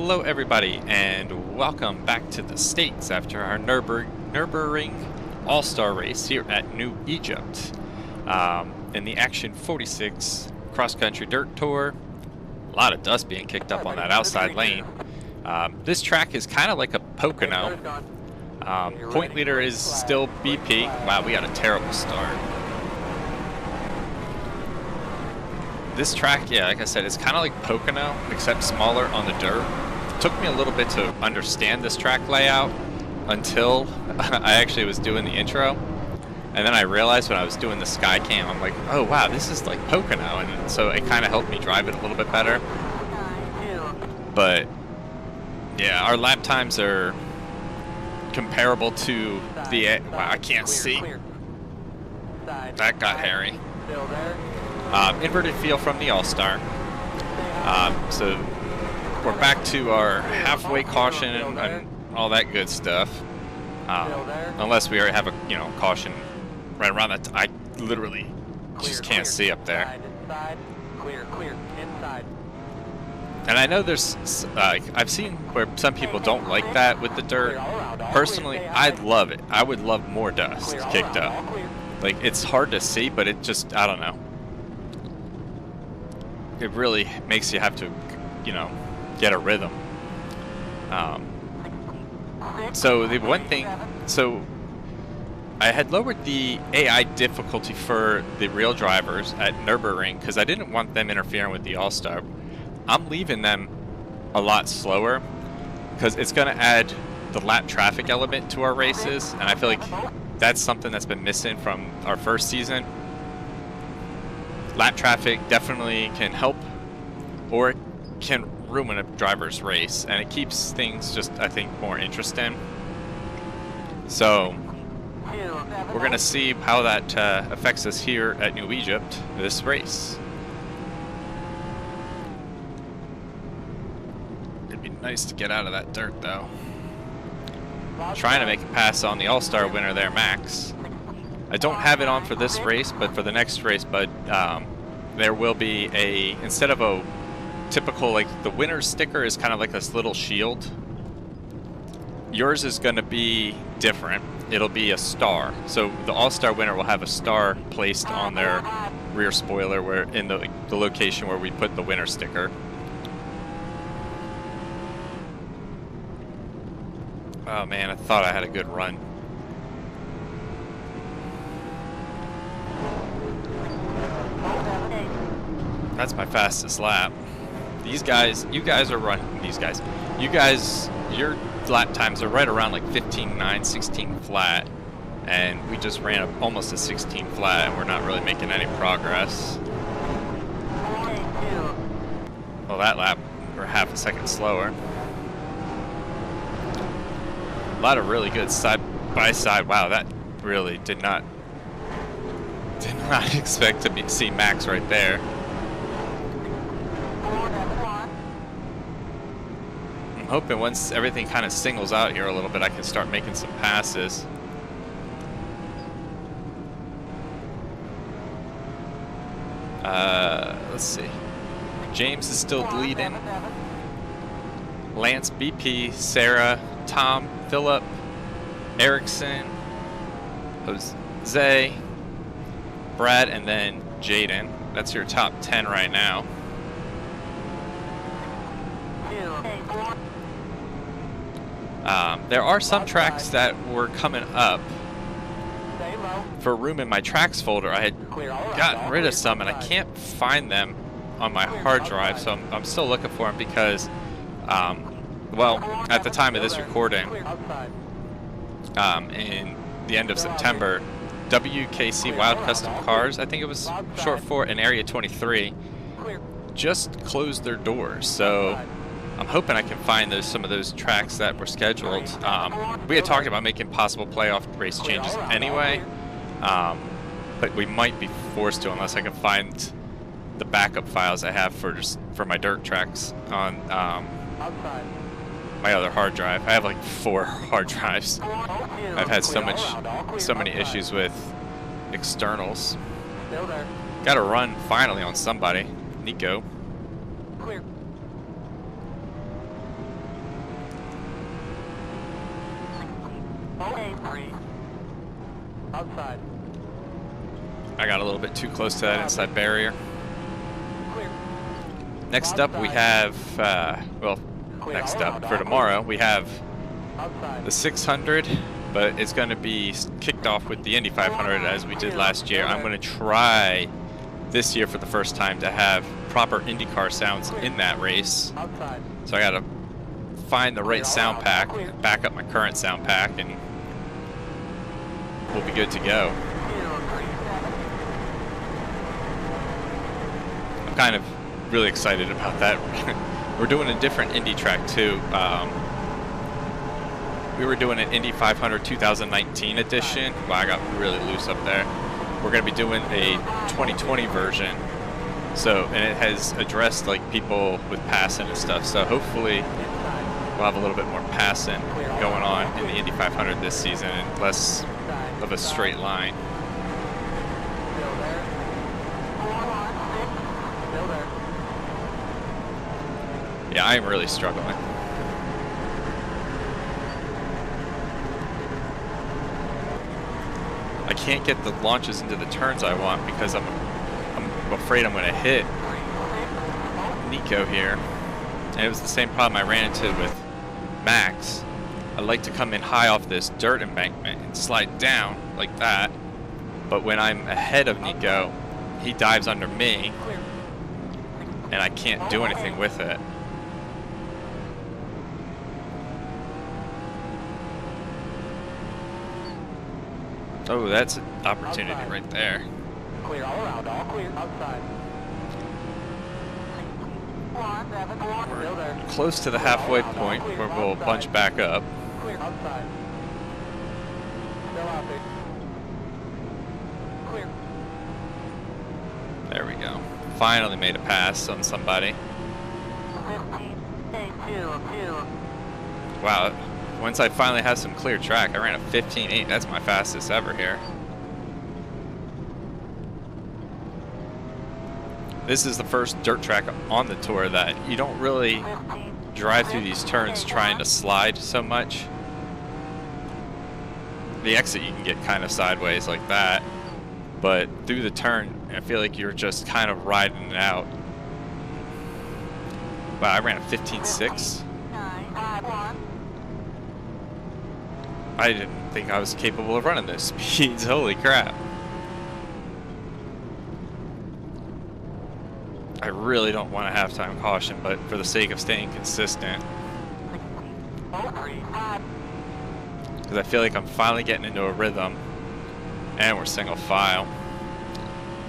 Hello everybody and welcome back to the States after our Nürburgring All-Star race here at New Egypt. In the Action 46 cross-country dirt tour, a lot of dust being kicked up on that outside lane. This track is kind of like a Pocono. Point leader is still BP. Wow, we got a terrible start. This track, yeah, like I said, it's kind of like Pocono, except smaller on the dirt. It took me a little bit to understand this track layout until I actually was doing the intro. And then I realized when I was doing the sky cam, I'm like, oh wow, this is like Pocono. And so it kind of helped me drive it a little bit better. But yeah, our lap times are comparable to the, wow, I can't see. That got hairy. Inverted feel from the All-Star. So we're back to our halfway caution and all that good stuff. Unless we already have a caution right around that. I literally just can't see up there. And I know there's I've seen where some people don't like that with the dirt. Personally, I'd love it. I would love more dust kicked up. Like, it's hard to see, but it just, I don't know. It really makes you have to, get a rhythm. So the one thing, so I had lowered the AI difficulty for the real drivers at Nürburgring because I didn't want them interfering with the All-Star. I'm leaving them a lot slower because it's going to add the lap traffic element to our races, and I feel like that's something that's been missing from our first season. Lap traffic definitely can help, or it can ruin a driver's race, and it keeps things just, I think, more interesting. So we're going to see how that affects us here at New Egypt this race. It'd be nice to get out of that dirt, though. Trying to make a pass on the All-Star winner there, Max. I don't have it on for this race, but for the next race, but there will be instead of a typical, like, the winner's sticker is kind of like this little shield. Yours is going to be different. It'll be a star. So the All-Star winner will have a star placed on their rear spoiler where in the location where we put the winner sticker. Oh man, I thought I had a good run. That's my fastest lap. These guys, you guys are running, you guys, your lap times are right around like 15.9, 16 flat. And we just ran up almost a 16 flat and we're not really making any progress. Well, that lap, we're half a second slower. A lot of really good side by side. Wow, that really did not expect to see Max right there. I'm hoping once everything kind of singles out here a little bit, I can start making some passes. Let's see. James is still leading. Lance, BP, Sarah, Tom, Philip, Erickson, Jose, Brad, and then Jaden. That's your top 10 right now. There are some tracks that were coming up. For room in my tracks folder, I had gotten rid of some and I can't find them on my hard drive, so I'm still looking for them because well, at the time of this recording, in the end of September, WKC Wild Custom Cars, I think it was short for, NR2003, just closed their doors. So I'm hoping I can find some of those tracks that were scheduled. We had talked about making possible playoff race changes anyway, but we might be forced to unless I can find the backup files I have for my dirt tracks on my other hard drive. I have like 4 hard drives. I've had so many issues with externals. Got to run finally on somebody. Nico. Outside. I got a little bit too close to that inside barrier. Clear. Next up we have, well, next up for tomorrow, we have Outside. the 600, but it's going to be kicked off with the Indy 500 as we did last year. I'm going to try this year for the first time to have proper IndyCar sounds in that race. Outside. So I got to find the right sound pack, back up my current sound pack, and we'll be good to go. I'm kind of really excited about that. We're doing a different Indy track too. We were doing an Indy 500 2019 edition. Wow, I got really loose up there. We're going to be doing a 2020 version. So, and it has addressed like people with passing and stuff. So hopefully we'll have a little bit more passing going on in the Indy 500 this season and less of a straight line. Still there. Still there. Yeah, I am really struggling. I can't get the launches into the turns I want because I'm afraid I'm going to hit Nico here. And it was the same problem I ran into with Max. I like to come in high off this dirt embankment and slide down like that. But when I'm ahead of Nico, he dives under me and I can't do anything with it. Oh, that's an opportunity Outside. right there. Clear all around, all clear. Outside. Still there. Close to the halfway point where we'll bunch back up. Clear outside. Still out there. Clear. There we go. Finally made a pass on somebody. 15.82. Wow. Once I finally had some clear track, I ran a 15.8. That's my fastest ever here. This is the first dirt track on the tour that you don't really drive through these turns trying to slide so much. The exit you can get kind of sideways like that, but through the turn, I feel like you're just kind of riding it out. Wow, I ran a 15.6. I didn't think I was capable of running those speeds. Holy crap. I really don't want a halftime caution, but for the sake of staying consistent, because I feel like I'm finally getting into a rhythm, and we're single file.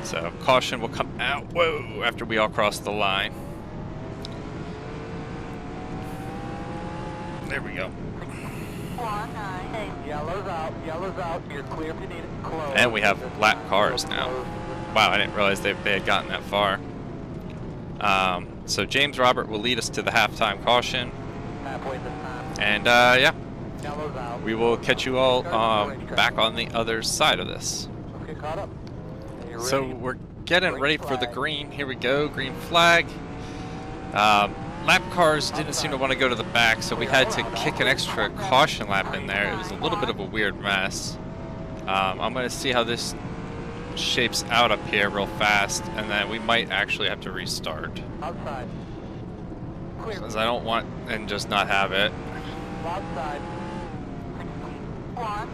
So caution will come out, whoa, after we all cross the line. There we go. Yellow's out, you're clear if you need it. Close. And we have lap cars now. Wow, I didn't realize they had gotten that far. So James Robert will lead us to the halftime caution. Halfway this time. And yeah, Yellow's out. we will catch you all back on the other side of this. Let's get caught up. You're So ready. we're getting ready for the green. Here we go, green flag. Lap cars didn't seem to want to go to the back, so we had to kick an extra caution lap in there. It was a little bit of a weird mess. I'm going to see how this shapes out up here real fast, and then we might actually have to restart. Outside. Clear. Because I don't want and just not have it. Outside. 1,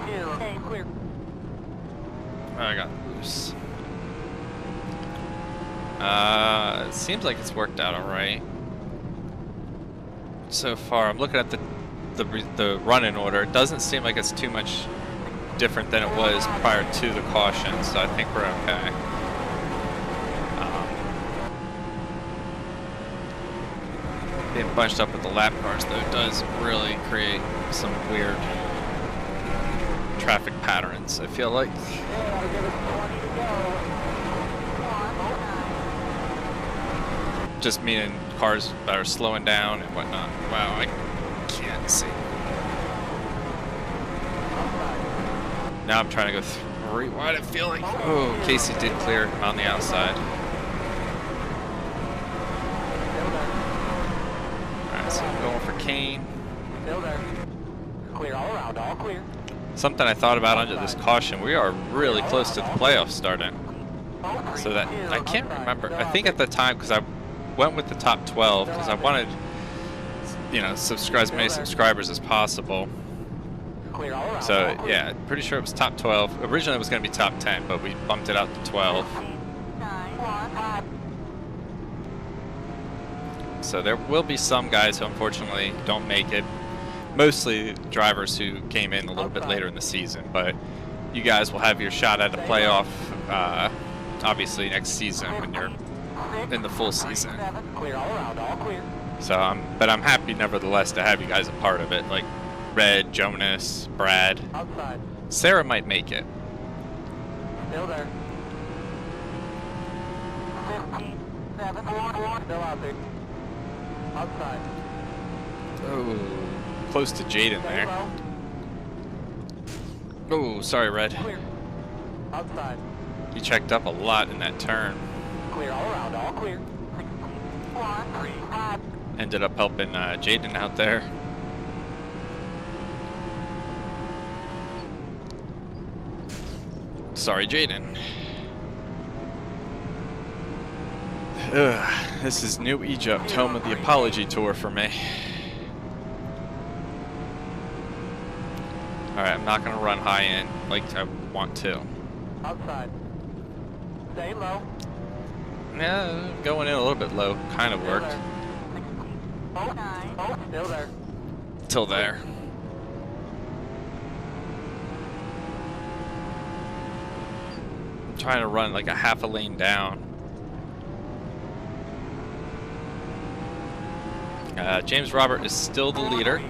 2, clear. I got loose. It seems like it's worked out all right. So far, I'm looking at the run-in order. It doesn't seem like it's too much different than it was prior to the caution, so I think we're okay. Being bunched up with the lap cars, though, does really create some weird traffic patterns, I feel like. Just meaning cars that are slowing down and whatnot. Wow, I can't see. Now I'm trying to go through. Why did I feel like? Oh, Casey did clear on the outside. Alright, so I'm going for Kane. Still there. Clear all around, all clear. Something I thought about under this caution, we are really close to the playoffs starting. So that, I can't remember. I think at the time, because I went with the top 12, because I wanted, you know, subscribe as many subscribers as possible. So yeah, pretty sure it was top 12. Originally it was going to be top 10, but we bumped it out to 12. So there will be some guys who unfortunately don't make it. Mostly drivers who came in a little bit later in the season, but you guys will have your shot at a playoff, obviously next season when you're in the full season. So I'm happy nevertheless to have you guys a part of it, like Red, Jonas, Brad. Sarah might make it. Still there. 15, 7, 4, still out there. Outside. Oh, close to Jaden there. Oh, sorry, Red. Clear. Outside. He checked up a lot in that turn. Clear all around, all clear. 1, 3, 5. Ended up helping Jaden out there. Sorry, Jaden. This is New Egypt, home of the apology tour for me. Alright, I'm not going to run high end like I want to. Outside. Stay low. Yeah, going in a little bit low kind of worked. Still there. Till there. I'm trying to run like a half a lane down. James Robert is still the leader.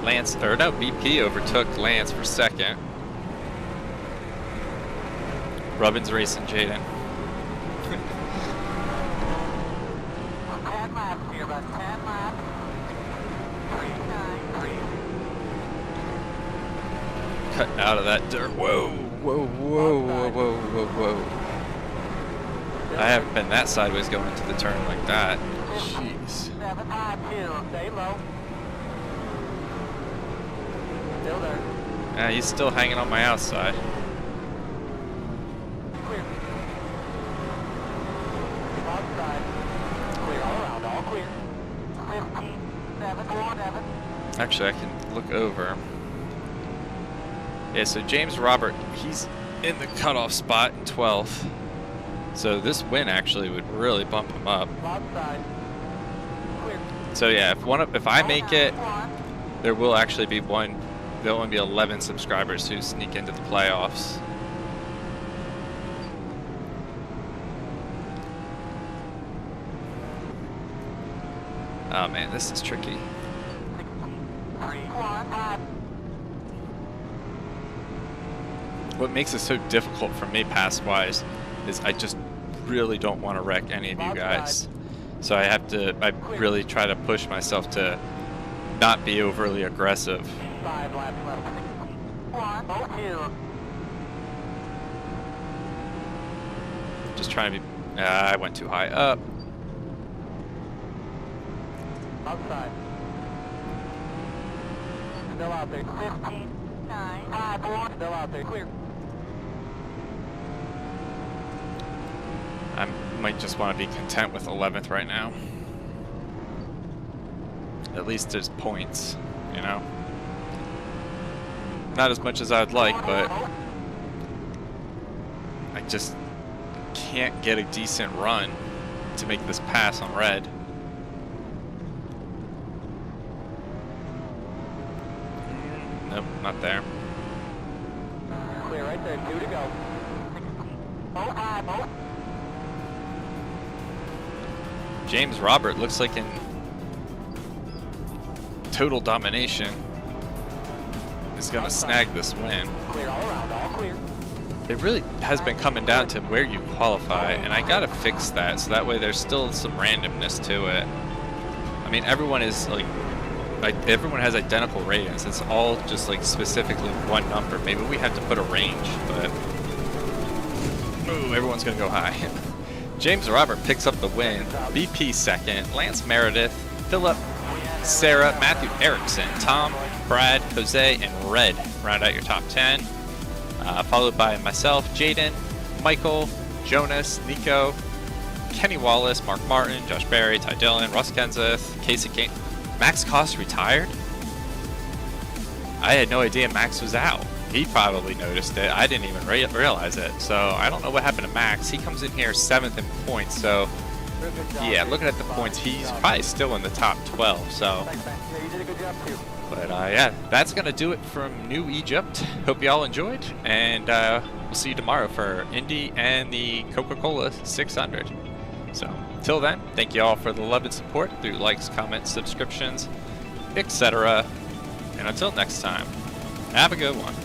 Lance, or no, BP overtook Lance for second. Robin's racing Jaden. 10 laps here, about 10 laps. 393. Cutting out of that dirt. Whoa, whoa, whoa, whoa, whoa, whoa, whoa. I haven't been that sideways going into the turn like that. Jeez. 752. Stay low. Still there. Yeah, he's still hanging on my outside. Clear. Outside. Clear all around, all clear. 15, 7, 4, 7. Actually, I can look over. Yeah, so James Robert, he's in the cutoff spot in 12th. So this win actually would really bump him up. Outside. Clear. So yeah, if I make it, there will actually be there'll only be 11 subscribers who sneak into the playoffs. Oh man, this is tricky. 3, 1, 5. What makes it so difficult for me pass-wise is I just really don't want to wreck any of you guys. So I really try to push myself to not be overly aggressive. 5 laps left. 1, 2. Just trying to be, I went too high up. Outside. Still out there. 15, 9, 5, 4. Still out there. Clear. I might just want to be content with 11th right now. At least there's points, you know? Not as much as I'd like, but I just can't get a decent run to make this pass on red. Nope, not there. Clear right there. 2 to go. 16. 5. James Robert looks like in total domination is going to snag this win. Clear all around, all clear. It really has been coming down to where you qualify, and I got to fix that so that way there's still some randomness to it. I mean, everyone is like everyone has identical ratings. It's all just like specifically one number. Maybe we have to put a range, but ooh, everyone's going to go high. James Robert picks up the win. BP second. Lance Meredith. Philip Sarah, Matthew Erickson, Tom, Brad, Jose, and Red round out your top 10. Followed by myself, Jaden, Michael, Jonas, Nico, Kenny Wallace, Mark Martin, Josh Berry, Ty Dillon, Russ Kenseth, Casey Kane. Max Cost retired? I had no idea Max was out. He probably noticed it. I didn't even realize it. So I don't know what happened to Max. He comes in here 7th in points. So yeah, looking at the points, he's probably still in the top 12. So, but yeah, that's gonna do it from New Egypt. Hope y'all enjoyed, and we'll see you tomorrow for Indy and the Coca-Cola 600. So till then, thank you all for the love and support through likes, comments, subscriptions, etc. And until next time, have a good one.